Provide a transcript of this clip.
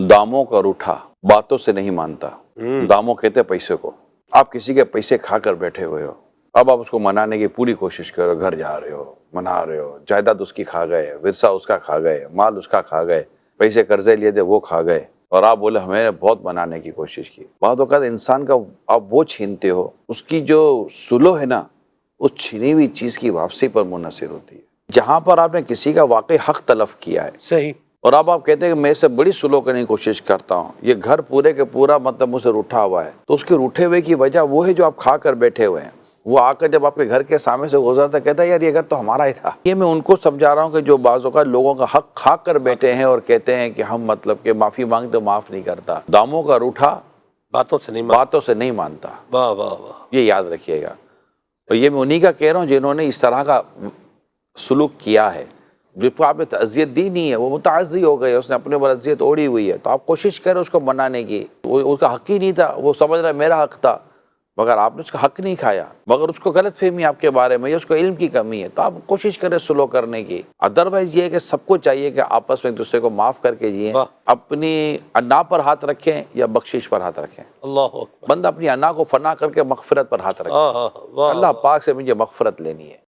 داموں کا روٹھا باتوں سے نہیں مانتا. داموں کہتے پیسے کو. آپ کسی کے پیسے کھا کر بیٹھے ہوئے ہو, اب آپ اس کو منانے کی پوری کوشش کرو, گھر جا رہے ہو, منا رہے ہو, جائیداد اس کی کھا گئے, ورثہ اس کا کھا گئے, مال اس کا کھا گئے, پیسے قرضے لیے تھے وہ کھا گئے, اور آپ بولے ہمیں نے بہت منانے کی کوشش کی. بعض اوقات انسان کا آپ وہ چھینتے ہو, اس کی جو سلو ہے نا, اس چھینی ہوئی چیز کی واپسی پر منحصر ہوتی ہے. جہاں پر آپ نے کسی کا واقعی حق تلف کیا ہے, صحیح, اور اب آپ کہتے ہیں کہ میں اس سے بڑی سلو کرنے کی کوشش کرتا ہوں, یہ گھر پورے کے پورا مطلب مجھ سے روٹھا ہوا ہے, تو اس کے روٹھے ہوئے کی وجہ وہ ہے جو آپ کھا کر بیٹھے ہوئے ہیں. وہ آ کر جب آپ کے گھر کے سامنے سے گزرتا کہتا ہے یار یہ گھر تو ہمارا ہی تھا. یہ میں ان کو سمجھا رہا ہوں کہ جو بعض اوقات لوگوں کا حق کھا کر بیٹھے ہیں اور کہتے ہیں کہ ہم مطلب کہ معافی مانگتے معاف نہیں کرتا. داموں کا روٹھا باتوں سے نہیں باتوں سے نہیں مانتا. واہ واہ واہ. یہ یاد رکھیے گا. اور یہ میں انہی کا کہہ رہا ہوں جنہوں نے اس طرح کا سلوک کیا ہے. جس کو آپ نے اذیت دی نہیں ہے وہ متعزی ہو گئے, اس نے اپنے اوپر اذیت اوڑھی ہوئی ہے, تو آپ کوشش کریں اس کو منانے کی. اس کا حق ہی نہیں تھا, وہ سمجھ رہا ہے میرا حق تھا, مگر آپ نے اس کا حق نہیں کھایا, مگر اس کو غلط فہمی آپ کے بارے میں, یا اس کو علم کی کمی ہے, تو آپ کوشش کریں سلو کرنے کی. ادروائز یہ ہے کہ سب کو چاہیے کہ آپس میں ایک دوسرے کو معاف کر کے جئیں, واہ. اپنی انا پر ہاتھ رکھیں یا بخشش پر ہاتھ رکھیں. اللہ اکبر. بندہ اپنی انا کو فنا کر کے مغفرت پر ہاتھ رکھے. واہ واہ. اللہ پاک سے مجھے مغفرت لینی ہے.